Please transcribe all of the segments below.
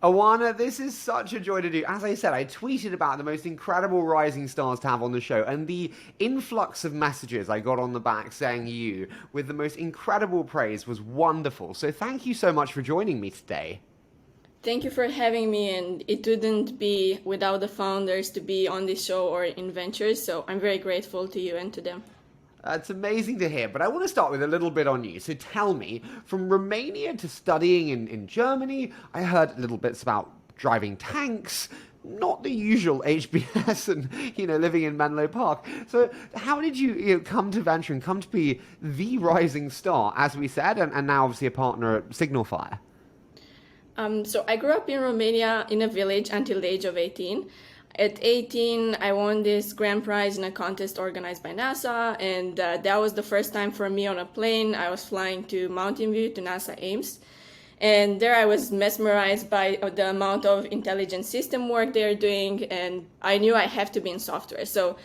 Oana, this is such a joy to do. As I said, I tweeted about the most incredible rising stars to have on the show, and the influx of messages I got on the back saying you with the most incredible praise was wonderful. So thank you so much for joining me today. Thank you for having me, and it wouldn't be without the founders to be on this show or in Ventures, so I'm very grateful to you and to them. That's amazing to hear, but I want to start with a little bit on you. So tell me, from Romania to studying in Germany, I heard little bits about driving tanks, not the usual HBS and, living in Menlo Park. So how did you, come to venture and come to be the rising star, as we said, and now obviously a partner at SignalFire? So I grew up in Romania in a village until the age of 18. At 18, I won this grand prize in a contest organized by NASA, and that was the first time for me on a plane. I was flying to Mountain View, to NASA Ames, and there I was mesmerized by the amount of intelligent system work they're doing, and I knew I have to be in software. So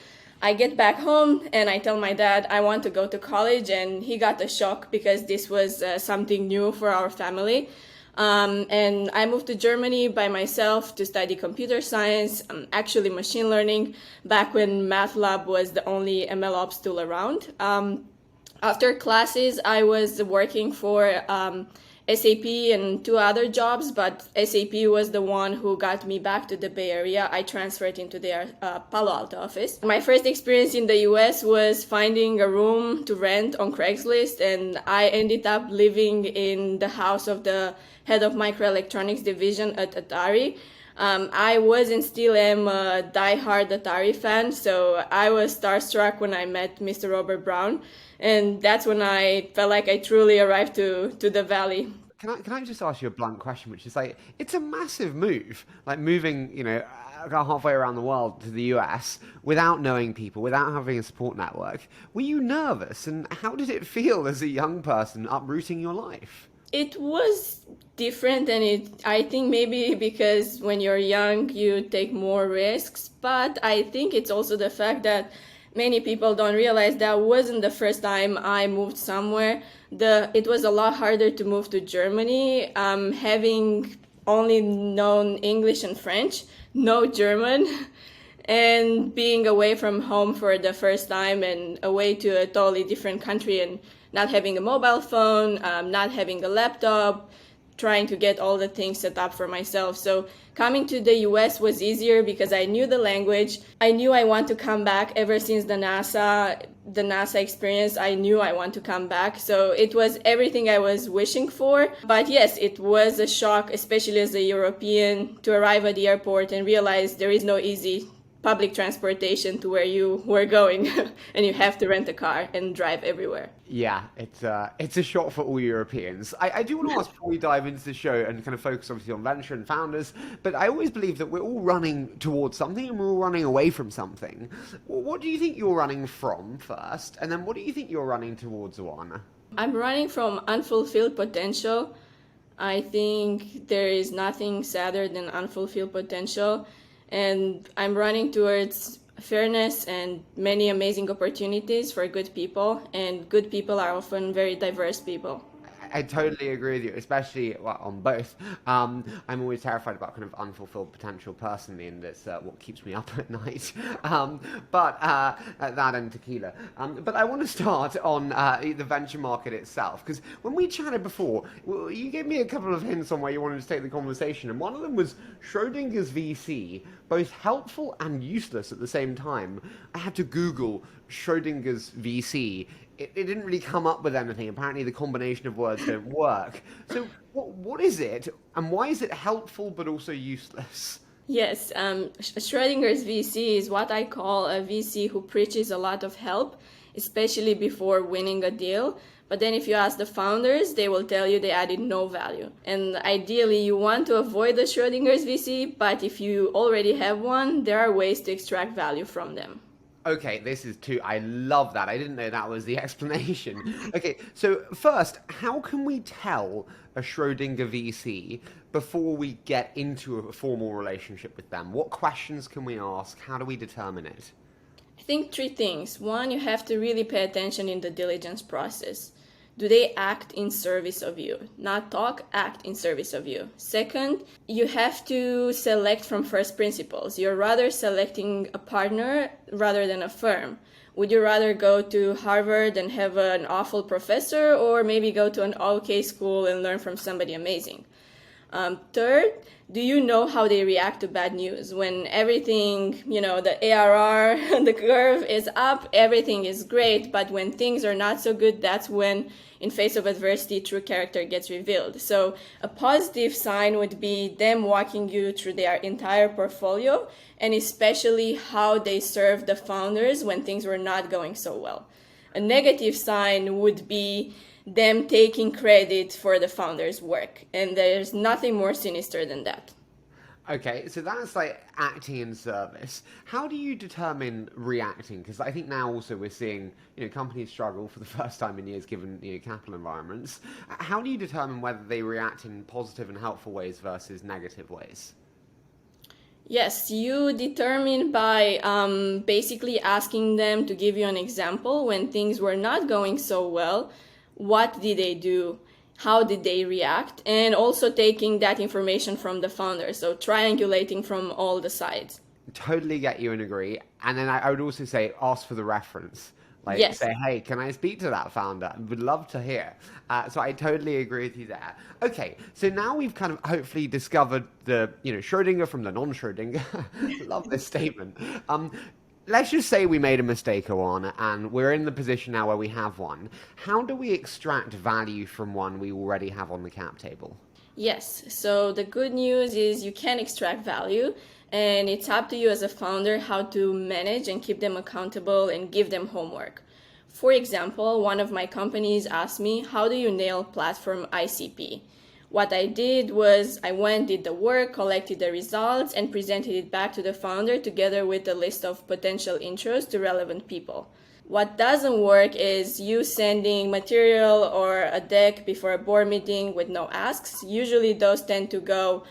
I get back home and I tell my dad I want to go to college, and he got a shock because this was something new for our family. And I moved to Germany by myself to study computer science, actually machine learning, back when MATLAB was the only MLOps tool around. After classes, I was working for SAP and two other jobs, but SAP was the one who got me back to the Bay Area. I transferred into their Palo Alto office. My first experience in the US was finding a room to rent on Craigslist, and I ended up living in the house of the head of microelectronics division at Atari. I was and still am a die-hard Atari fan, so I was starstruck when I met Mr. Robert Brown, and that's when I felt like I truly arrived to the Valley. Can I just ask you a blunt question, which is like, it's a massive move, like moving, halfway around the world to the US without knowing people, without having a support network. Were you nervous, and how did it feel as a young person uprooting your life? It was different, and I think maybe because when you're young you take more risks, but I think it's also the fact that many people don't realize that wasn't the first time I moved somewhere. It was a lot harder to move to Germany, having only known English and French, no German, and being away from home for the first time and away to a totally different country and not having a mobile phone, not having a laptop, trying to get all the things set up for myself. So coming to the US was easier because I knew the language. I knew I want to come back ever since the NASA experience. I knew I want to come back. So it was everything I was wishing for. But yes, it was a shock, especially as a European, to arrive at the airport and realize there is no easy public transportation to where you were going and you have to rent a car and drive everywhere. Yeah, it's a shock for all Europeans. I do want to ask before we dive into the show and kind of focus obviously on venture and founders, but I always believe that we're all running towards something and we're all running away from something. What do you think you're running from first? And then what do you think you're running towards, Oana? I'm running from unfulfilled potential. I think there is nothing sadder than unfulfilled potential. And I'm running towards fairness and many amazing opportunities for good people. And good people are often very diverse people. I totally agree with you, especially on both. I'm always terrified about kind of unfulfilled potential personally, and it's what keeps me up at night. But that and tequila. But I want to start on the venture market itself, because when we chatted before, you gave me a couple of hints on where you wanted to take the conversation, and one of them was Schrödinger's VC, both helpful and useless at the same time. I had to Google Schrödinger's VC. It didn't really come up with anything. Apparently the combination of words don't work. So what is it, and why is it helpful but also useless? Yes, Schrödinger's VC is what I call a VC who preaches a lot of help, especially before winning a deal. But then if you ask the founders, they will tell you they added no value. And ideally, you want to avoid the Schrödinger's VC, but if you already have one, there are ways to extract value from them. Okay, I love that. I didn't know that was the explanation. Okay, so first, how can we tell a Schrödinger VC before we get into a formal relationship with them? What questions can we ask? How do we determine it? I think three things. One, you have to really pay attention in the diligence process. do they act in service of you? Not talk, act in service of you. Second, you have to select from first principles. You're rather selecting a partner rather than a firm. Would you rather go to Harvard and have an awful professor, or maybe go to an okay school and learn from somebody amazing? Third, do you know how they react to bad news? When everything, the ARR, the curve is up, everything is great, but when things are not so good, that's when, in face of adversity, true character gets revealed. So a positive sign would be them walking you through their entire portfolio, and especially how they serve the founders when things were not going so well. A negative sign would be them taking credit for the founder's work. And there's nothing more sinister than that. Okay, so that's like acting in service. How do you determine reacting? Because I think now also we're seeing, companies struggle for the first time in years given, capital environments. How do you determine whether they react in positive and helpful ways versus negative ways? Yes, you determine by basically asking them to give you an example when things were not going so well. What did they do? How did they react? And also taking that information from the founder, so triangulating from all the sides. Totally get you and agree. And then I would also say, ask for the reference. Like, yes. Say, hey, can I speak to that founder? Would love to hear. So I totally agree with you there. Okay, so now we've kind of hopefully discovered the, Schrödinger from the non-Schrödinger. Love this statement. Let's just say we made a mistake, Oana, and we're in the position now where we have one. How do we extract value from one we already have on the cap table? Yes, so the good news is you can extract value, and it's up to you as a founder how to manage and keep them accountable and give them homework. For example, one of my companies asked me, how do you nail platform ICP? What I did was I went, did the work, collected the results, and presented it back to the founder together with a list of potential intros to relevant people. What doesn't work is you sending material or a deck before a board meeting with no asks. Usually those tend to go,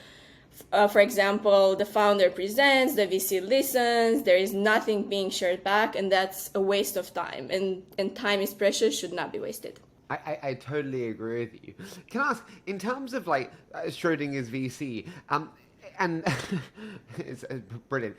for example, the founder presents, the VC listens, there is nothing being shared back, and that's a waste of time. And time is precious, should not be wasted. I totally agree with you. Can I ask, in terms of like Schrödinger's VC, and it's brilliant,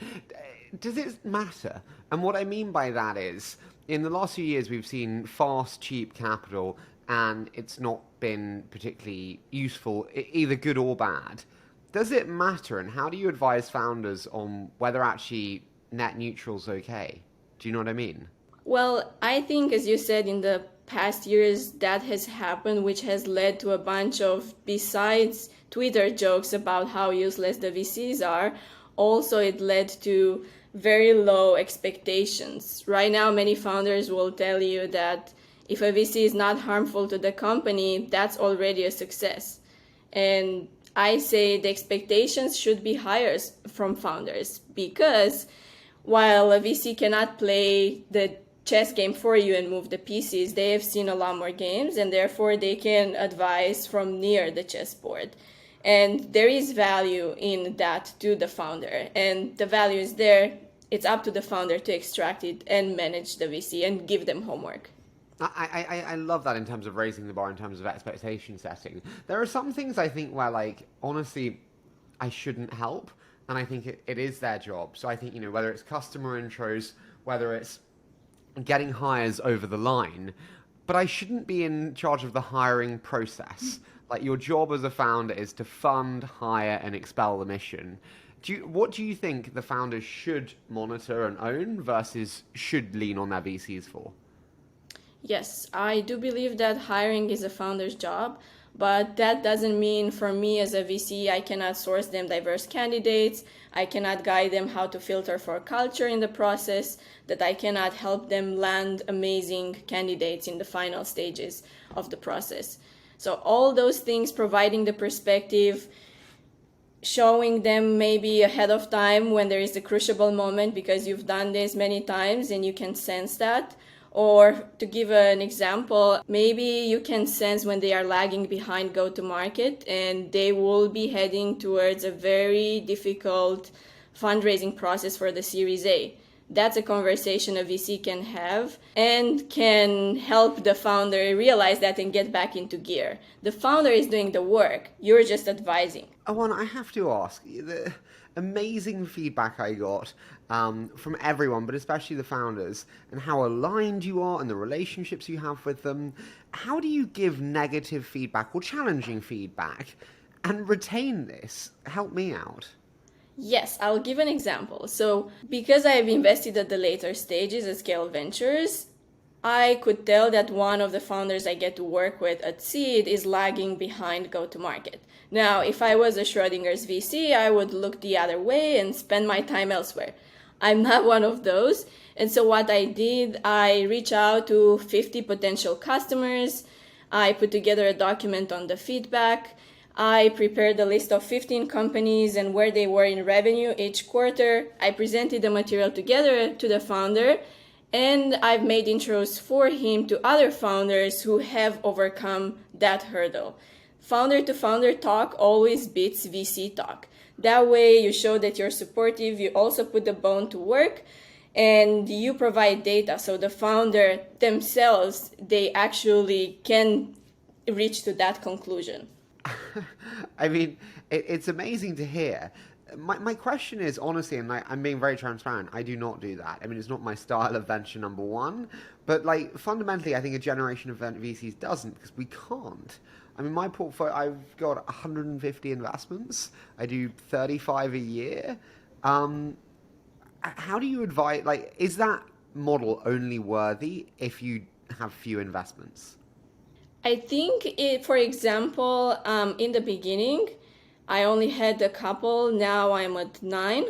does it matter? And what I mean by that is, in the last few years, we've seen fast, cheap capital, and it's not been particularly useful, either good or bad. Does it matter? And how do you advise founders on whether actually net neutral's okay? Do you know what I mean? Well, I think, as you said, in the past years that has happened, which has led to a bunch of, besides Twitter jokes about how useless the VCs are, also it led to very low expectations. Right now, many founders will tell you that if a VC is not harmful to the company, that's already a success. And I say the expectations should be higher from founders, because while a VC cannot play the chess game for you and move the pieces, they have seen a lot more games, and therefore they can advise from near the chessboard. And there is value in that to the founder, and the value is there. It's up to the founder to extract it and manage the VC and give them homework. I love that in terms of raising the bar, in terms of expectation setting. There are some things I think where, like, honestly, I shouldn't help, and I think it is their job. So I think, whether it's customer intros, whether it's getting hires over the line, but I shouldn't be in charge of the hiring process. Like, your job as a founder is to fund, hire, and expel the mission. What do you think the founders should monitor and own versus should lean on their VCs for? Yes, I do believe that hiring is a founder's job, but that doesn't mean for me as a VC, I cannot source them diverse candidates, I cannot guide them how to filter for culture in the process, that I cannot help them land amazing candidates in the final stages of the process. So all those things, providing the perspective, showing them maybe ahead of time when there is a crucible moment because you've done this many times and you can sense that. Or to give an example, maybe you can sense when they are lagging behind go-to-market and they will be heading towards a very difficult fundraising process for the Series A. that's a conversation a VC can have and can help the founder realize that and get back into gear. The founder is doing the work, you're just advising. Oana, I have to ask, the amazing feedback I got from everyone, but especially the founders, and how aligned you are and the relationships you have with them. How do you give negative feedback or challenging feedback and retain this? Help me out. Yes, I'll give an example. So, because I've invested at the later stages at Scale Ventures, I could tell that one of the founders I get to work with at Seed is lagging behind go-to-market. Now, if I was a Schrödinger's VC, I would look the other way and spend my time elsewhere. I'm not one of those. And so what I did, I reached out to 50 potential customers. I put together a document on the feedback. I prepared a list of 15 companies and where they were in revenue each quarter. I presented the material together to the founder, and I've made intros for him to other founders who have overcome that hurdle. Founder to founder talk always beats VC talk. That way you show that you're supportive, you also put the bone to work, and you provide data so the founder themselves, they actually can reach to that conclusion. I mean, it's amazing to hear. My question is, honestly, and I'm being very transparent, I do not do that. I mean, it's not my style of venture number one, but fundamentally, I think a generation of VCs doesn't, because we can't. I mean, my portfolio, I've got 150 investments. I do 35 a year. How do you advise, is that model only worthy if you have few investments? I think, for example, in the beginning, I only had a couple. Now I'm at 9.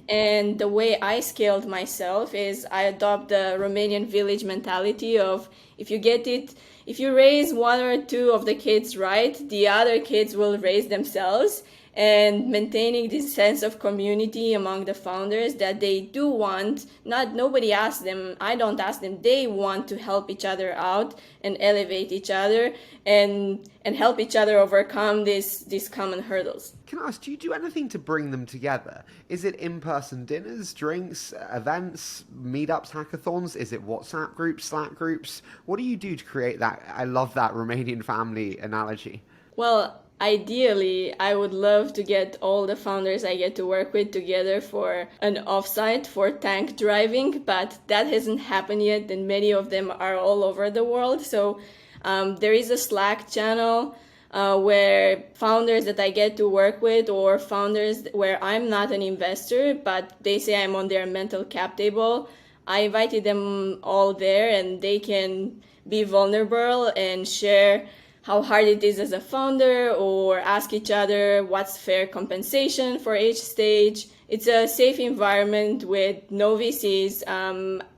And the way I scaled myself is I adopt the Romanian village mentality of if you raise 1 or 2 of the kids right, the other kids will raise themselves. And maintaining this sense of community among the founders that they do want, nobody asks them, I don't ask them, they want to help each other out and elevate each other and help each other overcome these common hurdles. Can I ask, do you do anything to bring them together? Is it in-person dinners, drinks, events, meetups, hackathons? Is it WhatsApp groups, Slack groups? What do you do to create that? I love that Romanian family analogy. Well, ideally, I would love to get all the founders I get to work with together for an offsite for tank driving, but that hasn't happened yet, and many of them are all over the world. So there is a Slack channel where founders that I get to work with, or founders where I'm not an investor, but they say I'm on their mental cap table, I invited them all there, and they can be vulnerable and share how hard it is as a founder, or ask each other what's fair compensation for each stage. It's a safe environment with no VCs.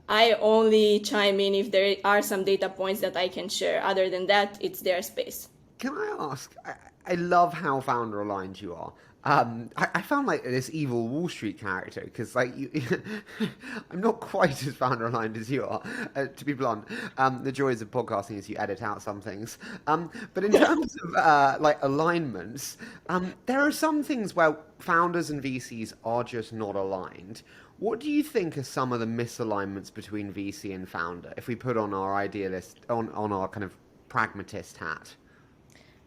I only chime in if there are some data points that I can share. Other than that, it's their space. Can I ask, I love how founder aligned you are. I found this evil Wall Street character, because I'm not quite as founder aligned as you are, to be blunt. The joys of podcasting is you edit out some things. But in terms of alignments, there are some things where founders and VCs are just not aligned. What do you think are some of the misalignments between VC and founder, if we put on our idealist, on our kind of pragmatist hat?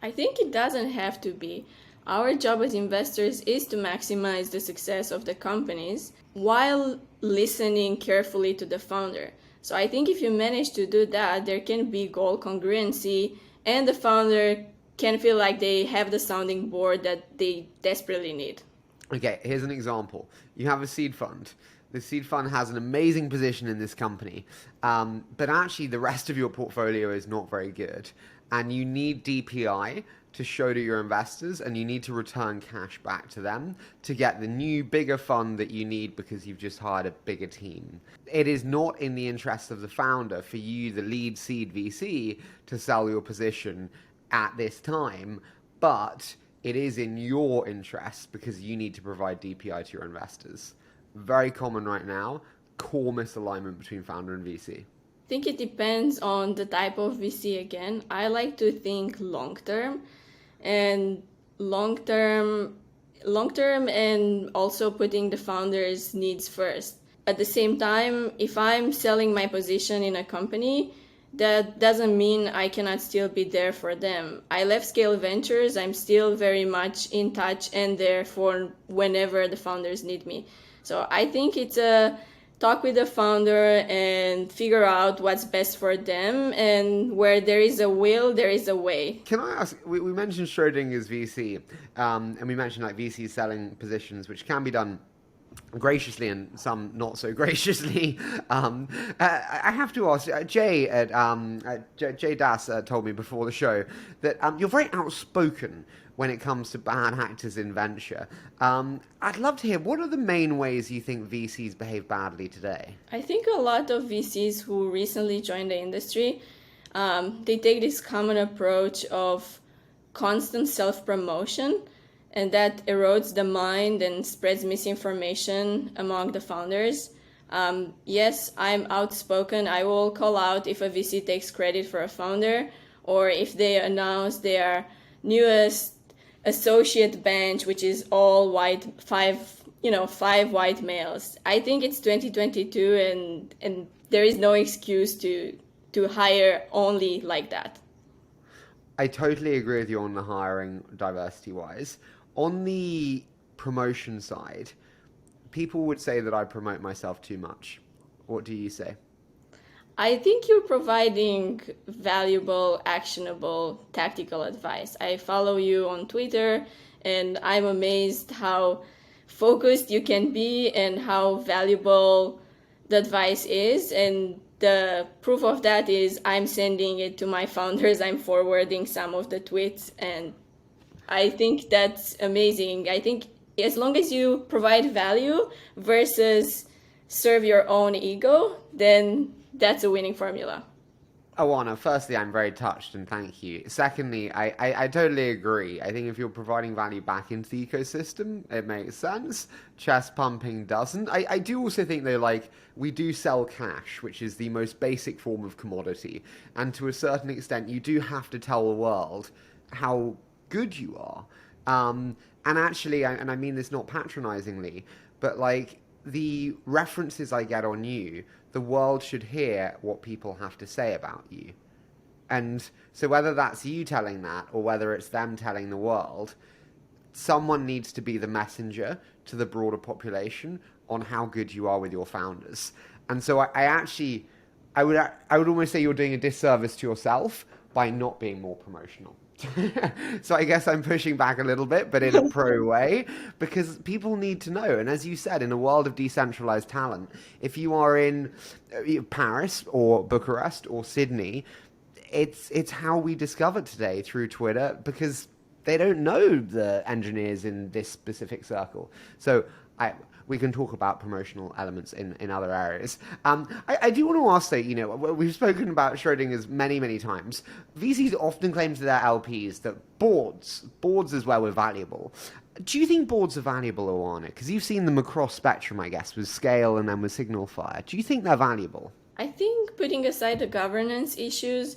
I think it doesn't have to be. Our job as investors is to maximize the success of the companies while listening carefully to the founder. So I think if you manage to do that, there can be goal congruency, and the founder can feel like they have the sounding board that they desperately need. Okay, here's an example. You have a seed fund. The seed fund has an amazing position in this company, but actually the rest of your portfolio is not very good. And you need DPI to show to your investors, and you need to return cash back to them to get the new, bigger fund that you need because you've just hired a bigger team. It is not in the interest of the founder for you, the lead seed VC, to sell your position at this time, but it is in your interest because you need to provide DPI to your investors. Very common right now, core misalignment between founder and VC. I think it depends on the type of VC again. I like to think long-term, and long-term and also putting the founder's needs first. at the same time, if I'm selling my position in a company, that doesn't mean I cannot still be there for them. I left Scale Ventures. I'm still very much in touch and there for whenever the founders need me. So I think it's a talk with the founder and figure out what's best for them. And where there is a will, there is a way. Can I ask, we mentioned Schrödinger's VC, and we mentioned like VCs selling positions, which can be done graciously and some not so graciously. I have to ask, Jay Jay Das told me before the show that you're very outspoken when it comes to bad actors in venture. I'd love to hear, what are the main ways you think VCs behave badly today? I think a lot of VCs who recently joined the industry, they take this common approach of constant self-promotion, and that erodes the mind and spreads misinformation among the founders. Yes, I'm outspoken. I will call out if a VC takes credit for a founder, or if they announce their newest associate bench, which is all white, five white males. I think it's 2022, and there is no excuse to hire only like that. I totally agree with you on the hiring diversity-wise. On the promotion side, people would say that I promote myself too much. What do you say? I think you're providing valuable, actionable, tactical advice. I follow you on Twitter, and I'm amazed how focused you can be and how valuable the advice is. And the proof of that is I'm sending it to my founders. I'm forwarding some of the tweets, and I think that's amazing. I think as long as you provide value versus serve your own ego, then that's a winning formula. Oana, firstly, I'm very touched and thank you. Secondly, I totally agree. I think if you're providing value back into the ecosystem, it makes sense. Chest pumping doesn't. I do also think, though, like, we do sell cash, which is the most basic form of commodity. And to a certain extent, you do have to tell the world how good you are. And actually, and I mean this not patronizingly, but like the references I get on you, the world should hear what people have to say about you. And so whether that's you telling that or whether it's them telling the world, someone needs to be the messenger to the broader population on how good you are with your founders. And so I would almost say you're doing a disservice to yourself by not being more promotional. So I guess I'm pushing back a little bit, but in a pro way, because people need to know. And as you said, in a world of decentralized talent, if you are in Paris or Bucharest or Sydney, it's how we discover today through Twitter, because they don't know the engineers in this specific circle. So we can talk about promotional elements in other areas. I do want to ask, though, we've spoken about Schrödinger's many, many times. VCs often claim to their LPs that boards is where we're valuable. Do you think boards are valuable, Oana? Because you've seen them across spectrum, I guess, with Scale and then with SignalFire. Do you think they're valuable? I think, putting aside the governance issues,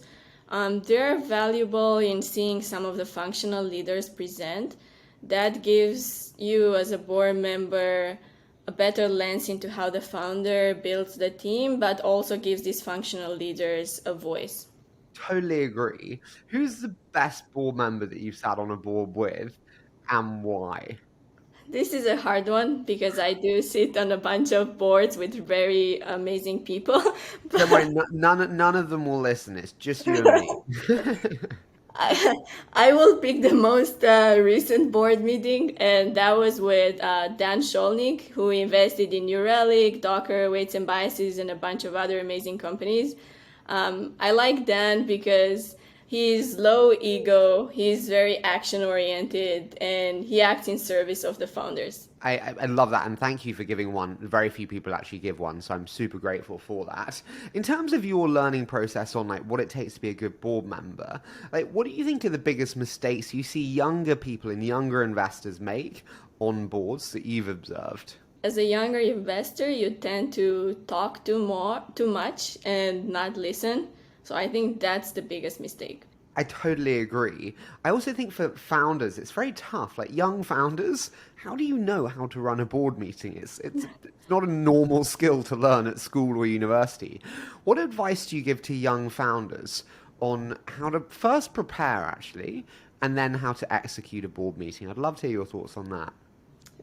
they're valuable in seeing some of the functional leaders present. That gives you, as a board member, a better lens into how the founder builds the team, but also gives these functional leaders a voice. Totally agree. Who's the best board member that you've sat on a board with, and why? This is a hard one because I do sit on a bunch of boards with very amazing people. Don't worry, none of them will listen. It's just you and me. I will pick the most recent board meeting, and that was with Dan Scholnick, who invested in New Relic, Docker, Weights and Biases, and a bunch of other amazing companies. I like Dan because he's low ego, he's very action-oriented, and he acts in service of the founders. I love that, and thank you for giving one. Very few people actually give one, so I'm super grateful for that. In terms of your learning process on like what it takes to be a good board member, like what do you think are the biggest mistakes you see younger people and younger investors make on boards that you've observed? As a younger investor, you tend to talk too much and not listen. So I think that's the biggest mistake. I totally agree. I also think for founders, it's very tough. Like young founders, how do you know how to run a board meeting? It's not a normal skill to learn at school or university. What advice do you give to young founders on how to first prepare, actually, and then how to execute a board meeting? I'd love to hear your thoughts on that.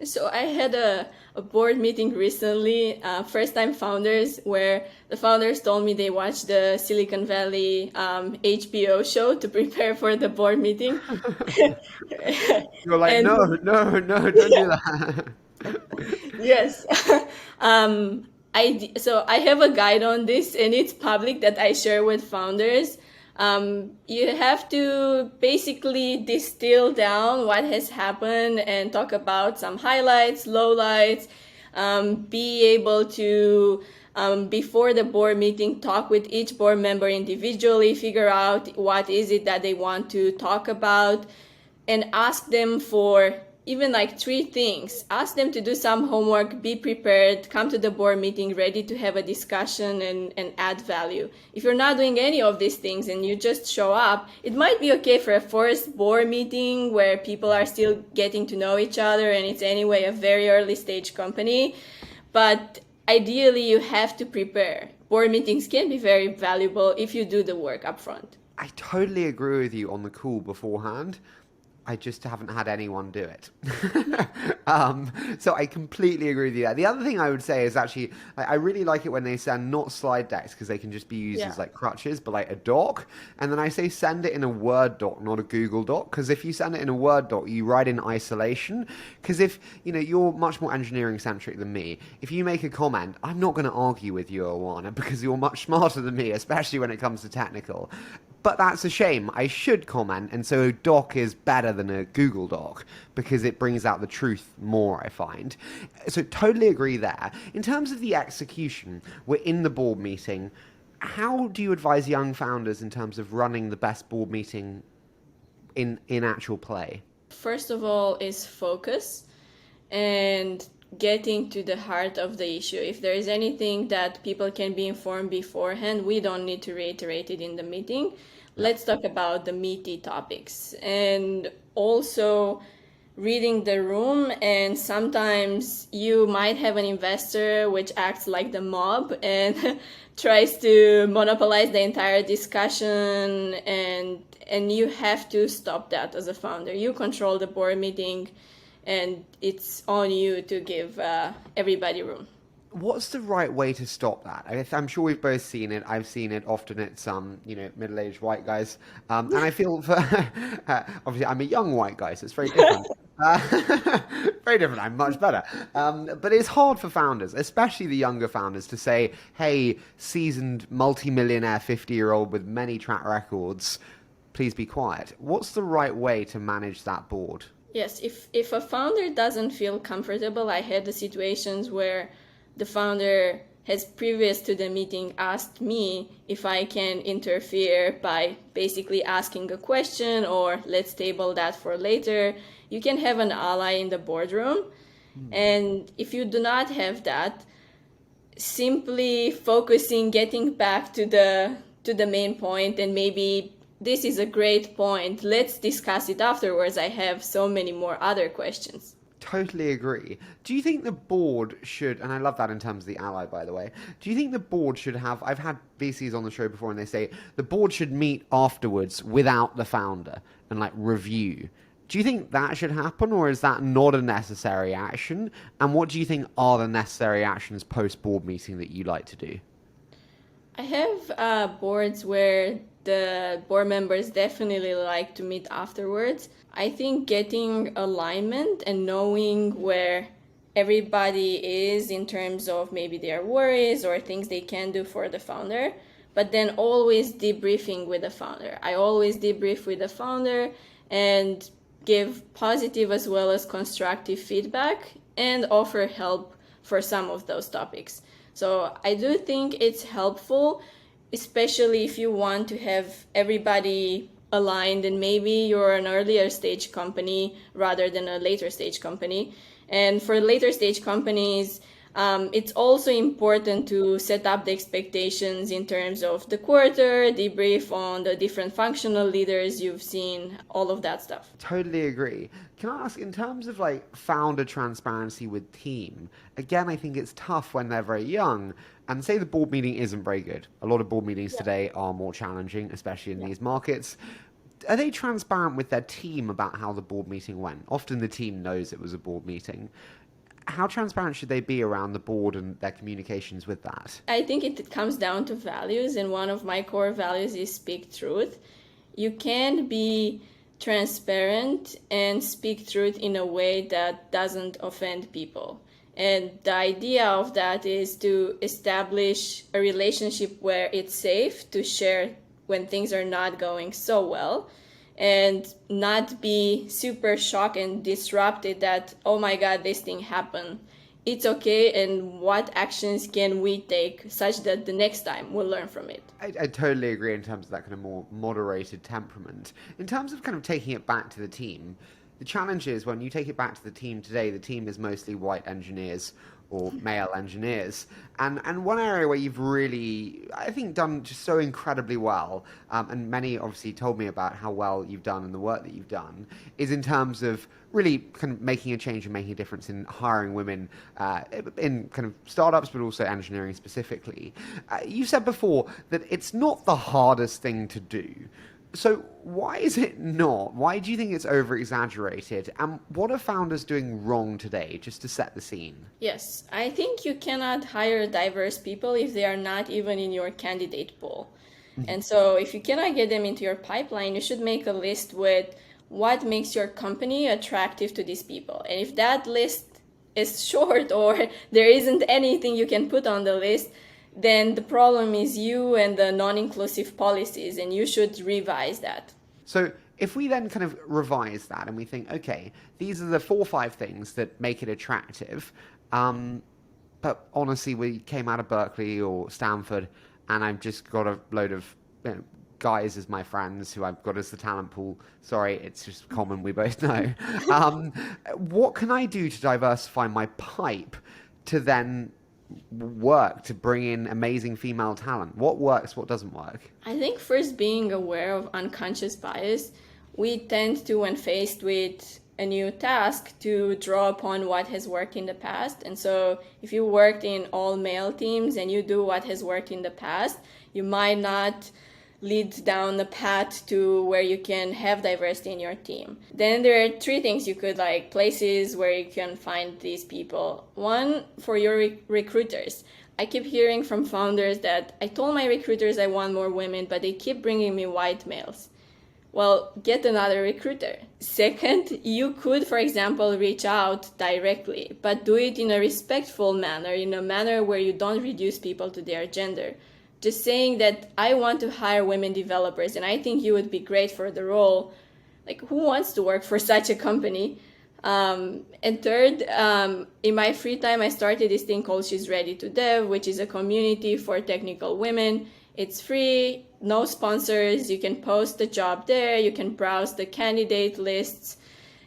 So I had a board meeting recently, first time founders, where the founders told me they watched the Silicon Valley HBO show to prepare for the board meeting. You're like, And no, don't do that. yes. So I have a guide on this, and it's public that I share with founders. You have to basically distill down what has happened and talk about some highlights, lowlights, be able to, before the board meeting, talk with each board member individually, figure out what is it that they want to talk about, and ask them for even like 3 things. Ask them to do some homework, be prepared, come to the board meeting ready to have a discussion and add value. If you're not doing any of these things and you just show up, it might be okay for a first board meeting where people are still getting to know each other and it's anyway a very early stage company. But ideally, you have to prepare. Board meetings can be very valuable if you do the work upfront. I totally agree with you on the call beforehand. I just haven't had anyone do it. So I completely agree with you there. The other thing I would say is actually, I really like it when they send not slide decks because they can just be used as like crutches, but like a doc. And then I say send it in a Word doc, not a Google doc. Because if you send it in a Word doc, you write in isolation. Because if, you're much more engineering centric than me, if you make a comment, I'm not going to argue with you, Oana, because you're much smarter than me, especially when it comes to technical. But that's a shame. I should comment, and so a doc is better than a Google Doc because it brings out the truth more, I find. So totally agree there. In terms of the execution, we're in the board meeting. How do you advise young founders in terms of running the best board meeting in actual play? First of all is focus and getting to the heart of the issue. If there is anything that people can be informed beforehand, we don't need to reiterate it in the meeting. Let's talk about the meaty topics. And also reading the room, and sometimes you might have an investor which acts like the mob and tries to monopolize the entire discussion, and you have to stop that as a founder. You control the board meeting, and it's on you to give everybody room. What's the right way to stop that? I'm sure we've both seen it. I've seen it often. It's middle-aged white guys, and I feel for obviously I'm a young white guy, so it's very different. Very different. I'm much better, but it's hard for founders, especially the younger founders, to say, "Hey, seasoned multi-millionaire 50-year-old with many track records, please be quiet." What's the right way to manage that board? Yes, if a founder doesn't feel comfortable, I had the situations where the founder has previous to the meeting asked me if I can interfere by basically asking a question or let's table that for later. You can have an ally in the boardroom. And if you do not have that, simply focusing, getting back to the main point, and maybe this is a great point, let's discuss it afterwards. I have so many more other questions. Totally agree. Do you think the board should, and I love that in terms of the ally, by the way, do you think the board should have, I've had VCs on the show before and they say the board should meet afterwards without the founder and like review. Do you think that should happen, or is that not a necessary action? And what do you think are the necessary actions post-board meeting that you like to do? I have boards where the board members definitely like to meet afterwards. I think getting alignment and knowing where everybody is in terms of maybe their worries or things they can do for the founder, but then always debriefing with the founder. I always debrief with the founder and give positive as well as constructive feedback and offer help for some of those topics. So I do think it's helpful, especially if you want to have everybody aligned and maybe you're an earlier stage company rather than a later stage company. And for later stage companies, It's also important to set up the expectations in terms of the quarter, debrief on the different functional leaders you've seen, all of that stuff. Totally agree. Can I ask, in terms of like founder transparency with team, again, I think it's tough when they're very young and say the board meeting isn't very good. A lot of board meetings today are more challenging, especially in these markets. Are they transparent with their team about how the board meeting went? Often the team knows it was a board meeting. How transparent should they be around the board and their communications with that? I think it comes down to values, and one of my core values is speak truth. You can be transparent and speak truth in a way that doesn't offend people. And the idea of that is to establish a relationship where it's safe to share when things are not going so well, and not be super shocked and disrupted that, oh my God, this thing happened. It's okay, and what actions can we take such that the next time we'll learn from it? I totally agree in terms of that kind of more moderated temperament. In terms of kind of taking it back to the team, the challenge is when you take it back to the team today, the team is mostly white engineers or male engineers. And one area where you've really, I think, done just so incredibly well, and many obviously told me about how well you've done and the work that you've done, is in terms of really kind of making a change and making a difference in hiring women in kind of startups, but also engineering specifically. You said before that it's not the hardest thing to do. So why is it not? Why do you think it's over-exaggerated? And what are founders doing wrong today, just to set the scene? Yes, I think you cannot hire diverse people if they are not even in your candidate pool. And so if you cannot get them into your pipeline, you should make a list with what makes your company attractive to these people. And if that list is short or there isn't anything you can put on the list, then the problem is you and the non-inclusive policies, and you should revise that. So if we then kind of revise that and we think, okay, these are the 4 or 5 things that make it attractive, but honestly, we came out of Berkeley or Stanford, and I've just got a load of guys as my friends who I've got as the talent pool. Sorry, it's just common, we both know. What can I do to diversify my pipe to then work to bring in amazing female talent? What works, what doesn't work? I think first, being aware of unconscious bias. We tend to, when faced with a new task, to draw upon what has worked in the past. And so if you worked in all male teams and you do what has worked in the past, you might not lead down the path to where you can have diversity in your team. Then there are 3 things you could, like, places where you can find these people. One, for your recruiters. I keep hearing from founders that I told my recruiters I want more women, but they keep bringing me white males. Well, get another recruiter. Second, you could, for example, reach out directly, but do it in a respectful manner, in a manner where you don't reduce people to their gender. Just saying that I want to hire women developers and I think you would be great for the role. Like, who wants to work for such a company? And third, in my free time, I started this thing called She's Ready to Dev, which is a community for technical women. It's free, no sponsors. You can post the job there. You can browse the candidate lists.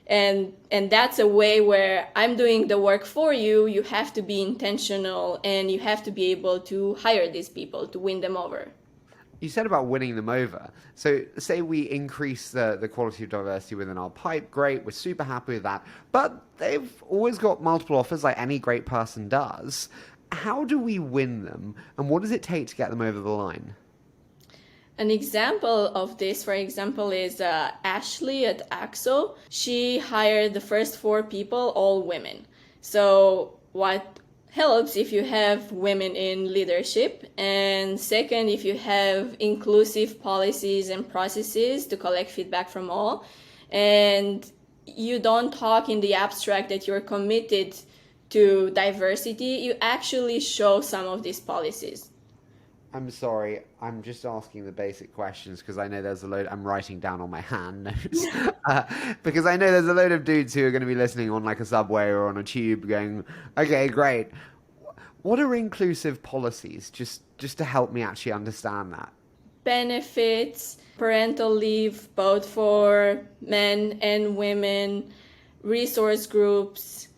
And that's a way where I'm doing the work for you. You have to be intentional and you have to be able to hire these people to win them over. You said about winning them over. So say we increase the quality of diversity within our pipe, great, we're super happy with that. But they've always got multiple offers like any great person does. How do we win them? And what does it take to get them over the line? An example of this, for example, is Ashley at Axo. She hired the first 4 people, all women. So what helps if you have women in leadership, and second, if you have inclusive policies and processes to collect feedback from all, and you don't talk in the abstract that you're committed to diversity, you actually show some of these policies. I'm sorry, I'm just asking the basic questions because I know there's a load, I'm writing down on my hand notes, because I know there's a load of dudes who are going to be listening on like a subway or on a tube going, okay, great. What are inclusive policies, just to help me actually understand that? Benefits, parental leave, both for men and women, resource groups,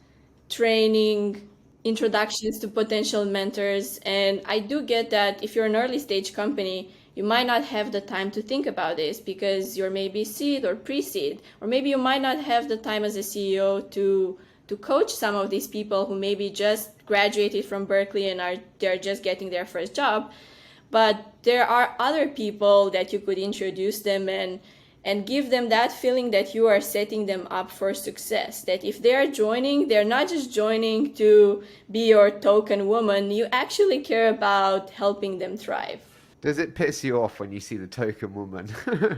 training, introductions to potential mentors. And I do get that if you're an early stage company, you might not have the time to think about this because you're maybe seed or pre-seed, or maybe you might not have the time as a CEO to coach some of these people who maybe just graduated from Berkeley and they're just getting their first job. But there are other people that you could introduce them and give them that feeling that you are setting them up for success. That if they're joining, they're not just joining to be your token woman, you actually care about helping them thrive. Does it piss you off when you see the token woman?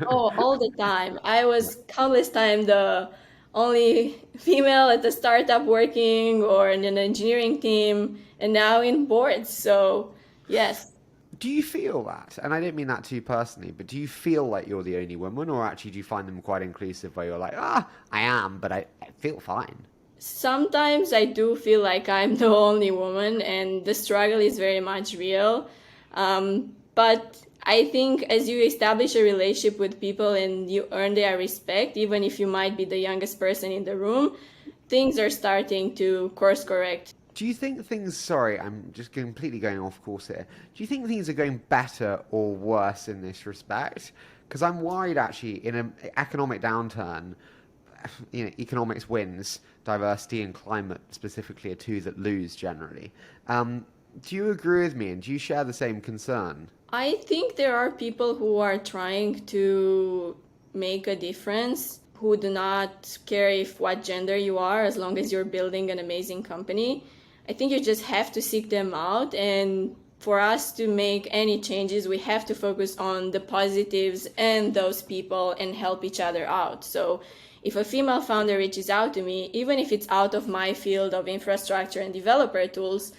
Oh, all the time. I was countless time the only female at the startup working or in an engineering team and now in boards. So yes. Do you feel that? And I don't mean that to you personally, but do you feel like you're the only woman, or actually do you find them quite inclusive where you're like, I am, but I feel fine? Sometimes I do feel like I'm the only woman and the struggle is very much real. But I think as you establish a relationship with people and you earn their respect, even if you might be the youngest person in the room, things are starting to course correct. Do you think things, sorry, I'm just completely going off course here. Do you think things are going better or worse in this respect? Because I'm worried actually in an economic downturn, economics wins, diversity and climate specifically are two that lose generally. Do you agree with me and do you share the same concern? I think there are people who are trying to make a difference, who do not care what gender you are as long as you're building an amazing company. I think you just have to seek them out, and for us to make any changes, we have to focus on the positives and those people and help each other out. So if a female founder reaches out to me, even if it's out of my field of infrastructure and developer tools,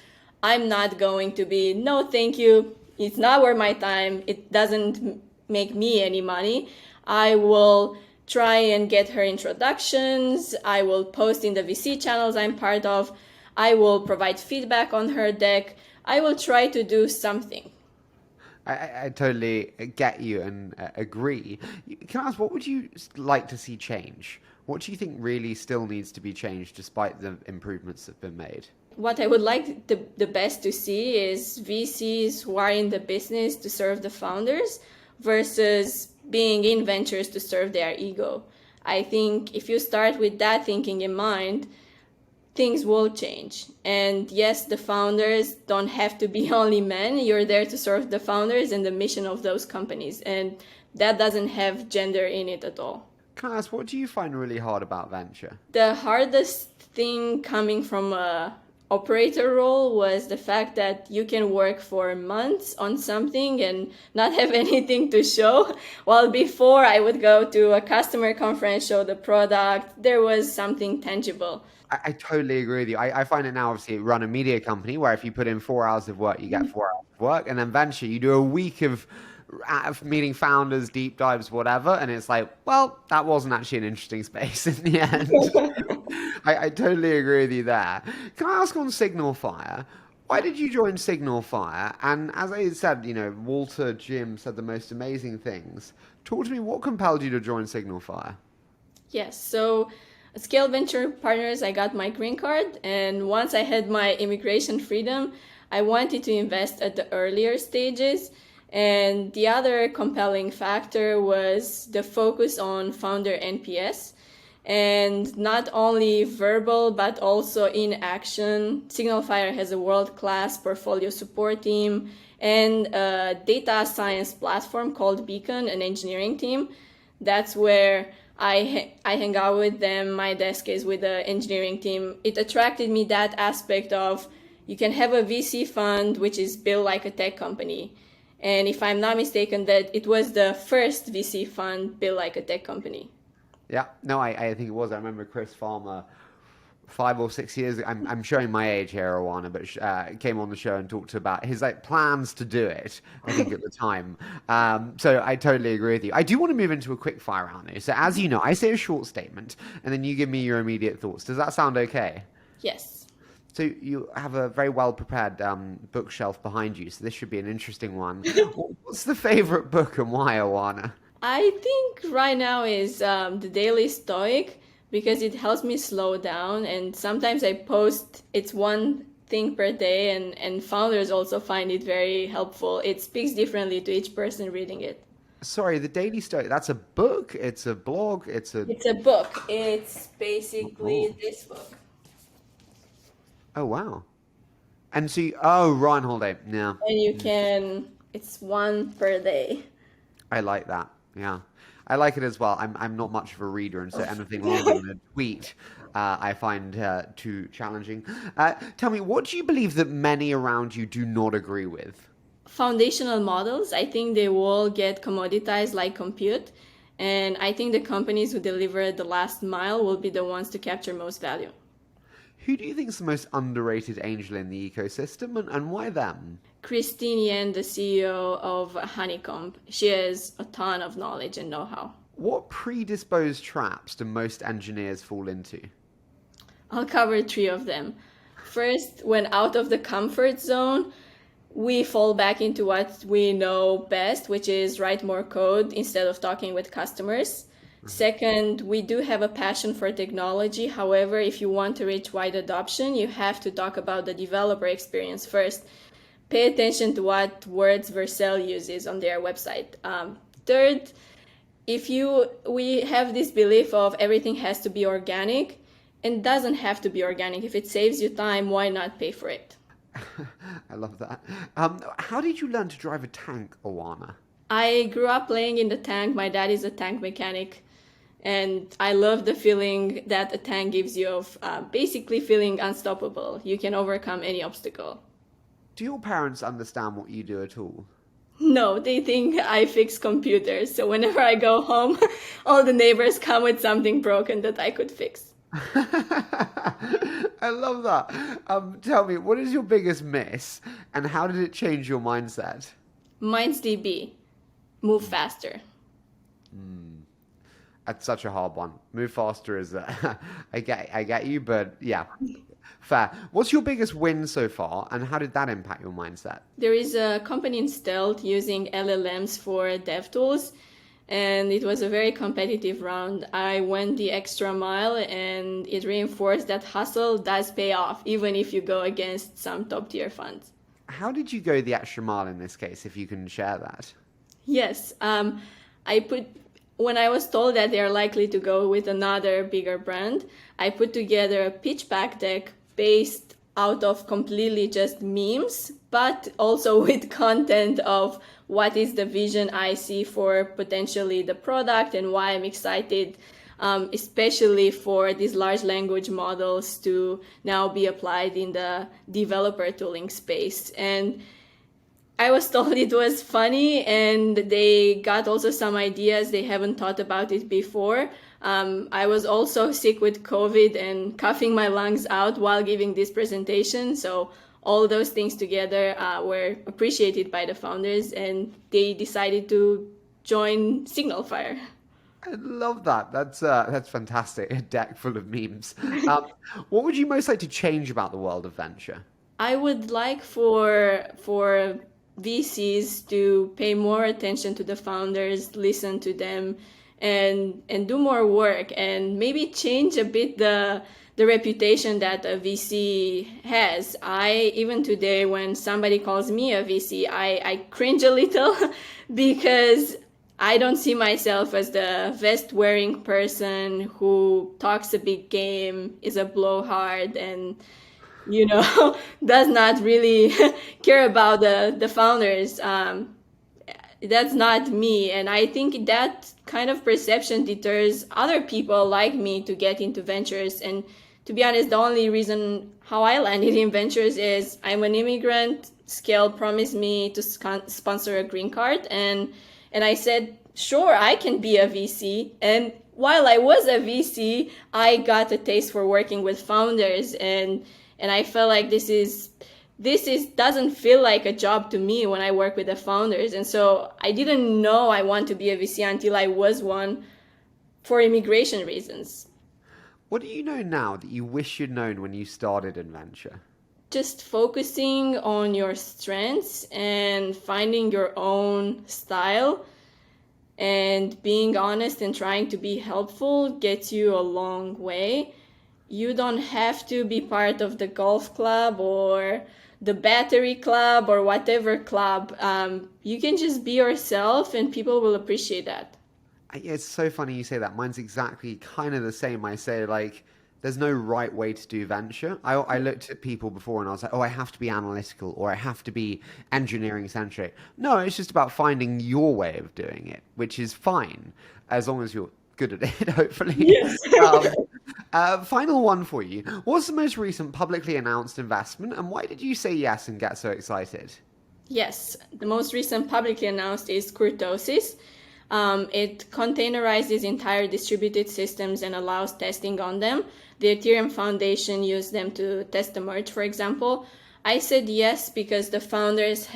I'm not going to be, no, thank you. It's not worth my time. It doesn't make me any money. I will try and get her introductions. I will post in the VC channels I'm part of. I will provide feedback on her deck. I will try to do something. I totally get you and agree. Can I ask, what would you like to see change? What do you think really still needs to be changed despite the improvements that have been made? What I would like the best to see is VCs who are in the business to serve the founders versus being in ventures to serve their ego. I think if you start with that thinking in mind, things will change. And yes, the founders don't have to be only men. You're there to serve the founders and the mission of those companies. And that doesn't have gender in it at all. Can I ask, what do you find really hard about venture? The hardest thing coming from a operator role was the fact that you can work for months on something and not have anything to show. While before I would go to a customer conference, show the product, there was something tangible. I totally agree with you. I find it now, obviously, run a media company where if you put in 4 hours of work, you get 4 hours of work. And then venture, you do a week of meeting founders, deep dives, whatever. And it's like, well, that wasn't actually an interesting space in the end. I totally agree with you there. Can I ask on SignalFire, why did you join SignalFire? And as I said, Walter, Jim said the most amazing things. Talk to me, what compelled you to join SignalFire? Yes, so at Scale Venture Partners, I got my green card. And once I had my immigration freedom, I wanted to invest at the earlier stages. And the other compelling factor was the focus on founder NPS. And not only verbal, but also in action. SignalFire has a world-class portfolio support team and a data science platform called Beacon, an engineering team. That's where I hang out with them. My desk is with the engineering team. It attracted me, that aspect of you can have a VC fund, which is built like a tech company. And if I'm not mistaken, that it was the first VC fund built like a tech company. Yeah, no, I think it was. I remember Chris Farmer 5 or 6 years ago. I'm showing my age here, Oana, but came on the show and talked about his plans to do it, I think, at the time. So I totally agree with you. I do want to move into a quick fire round though. So as you know, I say a short statement and then you give me your immediate thoughts. Does that sound okay? Yes. So you have a very well-prepared bookshelf behind you, so this should be an interesting one. What's the favorite book and why, Oana? I think right now is The Daily Stoic, because it helps me slow down. And sometimes I post, it's one thing per day, and founders also find it very helpful. It speaks differently to each person reading it. Sorry, the Daily Stoic, that's a book, it's a blog, It's a book. It's Oh, basically this book. oh wow. And so, oh, Ryan Holiday, yeah. And you can, it's one per day. I like that. Yeah, I like it as well. I'm not much of a reader, and so anything longer than a tweet, I find too challenging. Tell me, what do you believe that many around you do not agree with? Foundational models, I think they will get commoditized like compute. And I think the companies who deliver the last mile will be the ones to capture most value. Who do you think is the most underrated angel in the ecosystem, and why them? Christine Yen, the CEO of Honeycomb, she has a ton of knowledge and know-how. What predisposed traps do most engineers fall into? I'll cover three of them. First, when out of the comfort zone, we fall back into what we know best, which is write more code instead of talking with customers. Second, we do have a passion for technology. However, if you want to reach wide adoption, you have to talk about the developer experience first. Pay attention to what words Vercel uses on their website. Third, we have this belief of everything has to be organic, and doesn't have to be organic. If it saves you time, why not pay for it? I love that. How did you learn to drive a tank, Oana? I grew up playing in the tank. My dad is a tank mechanic, and I love the feeling that a tank gives you of basically feeling unstoppable. You can overcome any obstacle. Do your parents understand what you do at all? No, they think I fix computers. So whenever I go home, all the neighbors come with something broken that I could fix. I love that. Tell me, what is your biggest miss, and how did it change your mindset? Mine's DB. Move faster. That's such a hard one. Move faster is I get you, but yeah, fair. What's your biggest win so far, and how did that impact your mindset? There is a company in Stealth using LLMs for dev tools, and it was a very competitive round. I went the extra mile, and it reinforced that hustle does pay off, even if you go against some top tier funds. How did you go the extra mile in this case, if you can share that? Yes, when I was told that they're likely to go with another bigger brand, I put together a pitch pack deck based out of completely just memes, but also with content of what is the vision I see for potentially the product and why I'm excited, especially for these large language models to now be applied in the developer tooling space. And I was told it was funny, and they got also some ideas. They haven't thought about it before. I was also sick with COVID and coughing my lungs out while giving this presentation. So all those things together were appreciated by the founders, and they decided to join SignalFire. I love that. That's fantastic. A deck full of memes. What would you most like to change about the world of venture? I would like for VCs to pay more attention to the founders, listen to them, and do more work, and maybe change a bit the reputation that a VC has. Even today, when somebody calls me a VC, I cringe a little because I don't see myself as the vest-wearing person who talks a big game, is a blowhard, and does not really care about the founders. That's not me. And I think that kind of perception deters other people like me to get into ventures. And to be honest, the only reason how I landed in ventures is I'm an immigrant. Scale promised me to sponsor a green card. And I said, sure, I can be a VC. And while I was a VC, I got a taste for working with founders, and I felt like this doesn't feel like a job to me when I work with the founders. And so I didn't know I want to be a VC until I was one for immigration reasons. What do you know now that you wish you'd known when you started in venture? Just focusing on your strengths and finding your own style and being honest and trying to be helpful gets you a long way. you don't have to be part of the golf club or the battery club or whatever club. You can just be yourself and people will appreciate that. It's so funny you say that. Mine's exactly kind of the same. I say, like, there's no right way to do venture. I looked at people before and I was like, oh, I have to be analytical or I have to be engineering centric. No, it's just about finding your way of doing it, which is fine as long as you're good at it, hopefully. Yes. Final one for you. What's the most recent publicly announced investment and why did you say yes and get so excited? Yes, the most recent publicly announced is Kurtosis. It containerizes entire distributed systems and allows testing on them. The Ethereum Foundation used them to test the merge, for example. I said yes because the founders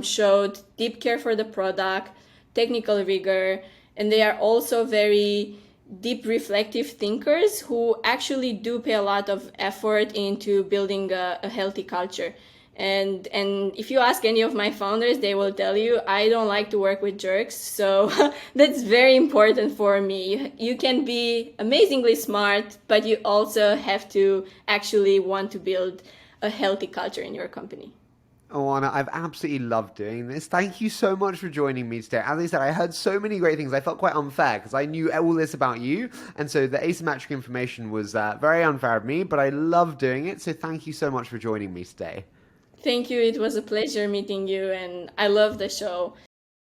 showed deep care for the product, technical rigor, and they are also very deep reflective thinkers who actually do pay a lot of effort into building a healthy culture. And if you ask any of my founders, they will tell you I don't like to work with jerks. So that's very important for me. You can be amazingly smart, but you also have to actually want to build a healthy culture in your company. Oana, I've absolutely loved doing this. Thank you so much for joining me today. As I said, I heard so many great things. I felt quite unfair because I knew all this about you. And so the asymmetric information was very unfair of me, but I love doing it. So thank you so much for joining me today. Thank you. It was a pleasure meeting you, and I love the show.